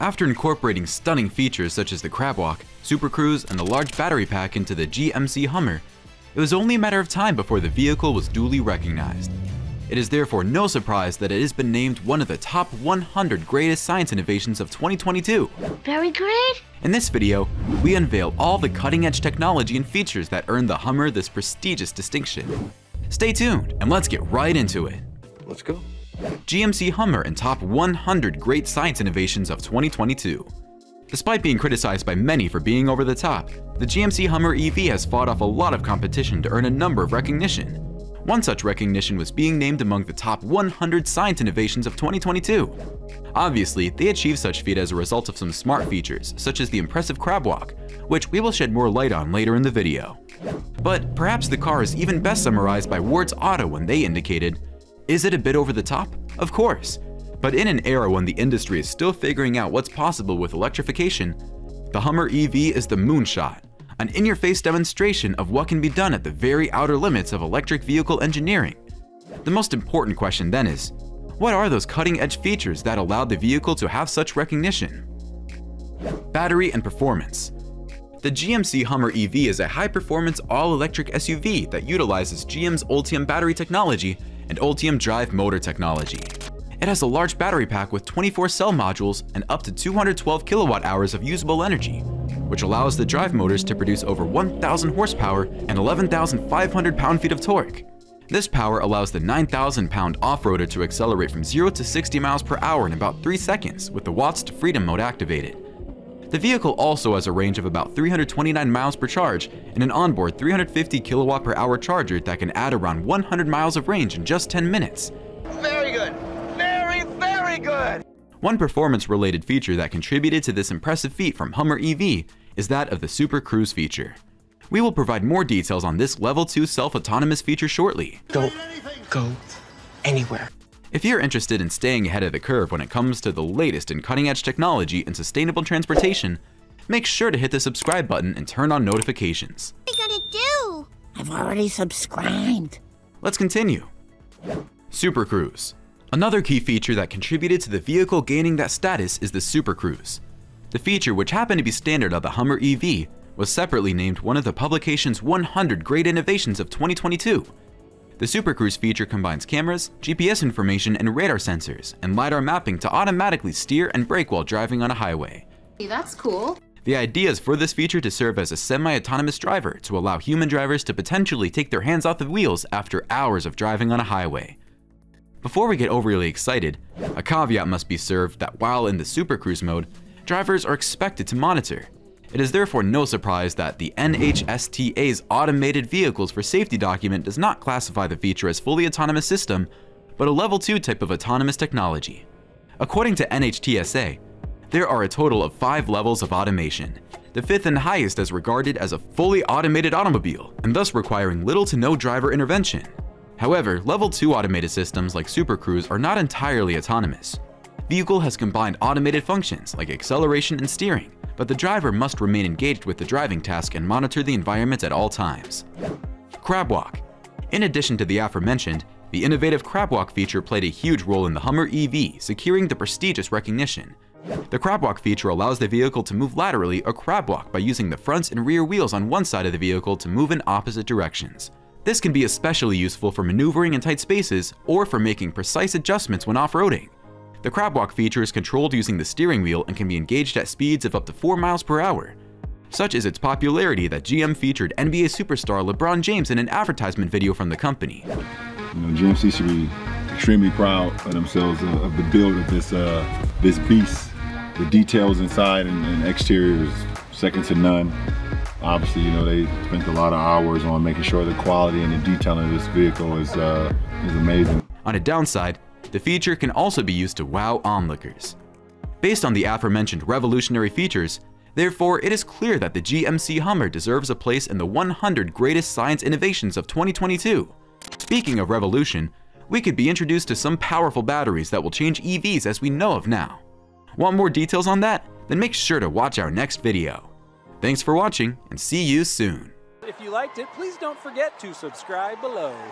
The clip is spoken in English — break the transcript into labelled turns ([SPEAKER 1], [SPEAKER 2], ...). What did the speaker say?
[SPEAKER 1] After incorporating stunning features such as the crabwalk, supercruise, and the large battery pack into the GMC Hummer, it was only a matter of time before the vehicle was duly recognized. It is therefore no surprise that it has been named one of the top 100 greatest science innovations of 2022.
[SPEAKER 2] Very great!
[SPEAKER 1] In this video, we unveil all the cutting-edge technology and features that earned the Hummer this prestigious distinction. Stay tuned and let's get right into it.
[SPEAKER 3] Let's go.
[SPEAKER 1] GMC Hummer and top 100 great science innovations of 2022. Despite being criticized by many for being over the top, the GMC Hummer EV has fought off a lot of competition to earn a number of recognition. One such recognition was being named among the top 100 science innovations of 2022. Obviously, they achieved such feat as a result of some smart features, such as the impressive crabwalk, which we will shed more light on later in the video. But perhaps the car is even best summarized by Ward's Auto when they indicated, "Is it a bit over the top? Of course. But in an era when the industry is still figuring out what's possible with electrification, the Hummer EV is the moonshot, an in-your-face demonstration of what can be done at the very outer limits of electric vehicle engineering." The most important question then is, what are those cutting-edge features that allowed the vehicle to have such recognition? Battery and performance. The GMC Hummer EV is a high-performance all-electric SUV that utilizes GM's Ultium battery technology and Ultium drive motor technology. It has a large battery pack with 24 cell modules and up to 212 kilowatt-hours of usable energy, which allows the drive motors to produce over 1,000 horsepower and 11,500 pound-feet of torque. This power allows the 9,000-pound off-roader to accelerate from 0 to 60 miles per hour in about 3 seconds with the watts to freedom mode activated. The vehicle also has a range of about 329 miles per charge and an onboard 350 kilowatt per hour charger that can add around 100 miles of range in just 10 minutes.
[SPEAKER 3] Very good. Very good.
[SPEAKER 1] One performance-related feature that contributed to this impressive feat from Hummer EV is that of the supercruise feature. We will provide more details on this Level 2 self-autonomous feature shortly.
[SPEAKER 4] Go anywhere.
[SPEAKER 1] If you're interested in staying ahead of the curve when it comes to the latest in cutting-edge technology and sustainable transportation, make sure to hit the subscribe button and turn on notifications.
[SPEAKER 2] What are you gonna do?
[SPEAKER 4] I've already subscribed.
[SPEAKER 1] Let's continue. Supercruise. Another key feature that contributed to the vehicle gaining that status is the supercruise. The feature, which happened to be standard on the Hummer EV, was separately named one of the publication's 100 Great Innovations of 2022. The supercruise feature combines cameras, GPS information, and radar sensors, and LiDAR mapping to automatically steer and brake while driving on a highway.
[SPEAKER 5] Hey, that's cool.
[SPEAKER 1] The idea is for this feature to serve as a semi-autonomous driver to allow human drivers to potentially take their hands off the wheels after hours of driving on a highway. Before we get overly excited, a caveat must be served that while in the supercruise mode, drivers are expected to monitor. It is therefore no surprise that the NHTSA's Automated Vehicles for Safety document does not classify the feature as fully autonomous system, but a Level 2 type of autonomous technology. According to NHTSA, there are a total of 5 levels of automation, the 5th and highest as regarded as a fully automated automobile, and thus requiring little to no driver intervention. However, Level 2 automated systems like supercruise are not entirely autonomous. The vehicle has combined automated functions like acceleration and steering, but the driver must remain engaged with the driving task and monitor the environment at all times. Crabwalk. In addition to the aforementioned, the innovative crabwalk feature played a huge role in the Hummer EV, securing the prestigious recognition. The crabwalk feature allows the vehicle to move laterally or crabwalk by using the front and rear wheels on one side of the vehicle to move in opposite directions. This can be especially useful for maneuvering in tight spaces or for making precise adjustments when off-roading. The crabwalk feature is controlled using the steering wheel and can be engaged at speeds of up to 4 miles per hour. Such is its popularity that GM featured NBA superstar LeBron James in an advertisement video from the company.
[SPEAKER 6] GMC should be extremely proud of themselves of the build of this beast. The details inside and exterior is second to none. Obviously, they spent a lot of hours on making sure the quality and the detailing of this vehicle is amazing.
[SPEAKER 1] On a downside, the feature can also be used to wow onlookers. Based on the aforementioned revolutionary features, therefore it is clear that the GMC Hummer deserves a place in the 100 greatest science innovations of 2022. Speaking of revolution, we could be introduced to some powerful batteries that will change EVs as we know of now. Want more details on that? Then make sure to watch our next video. Thanks for watching and see you soon.
[SPEAKER 7] If you liked it, please don't forget to subscribe below.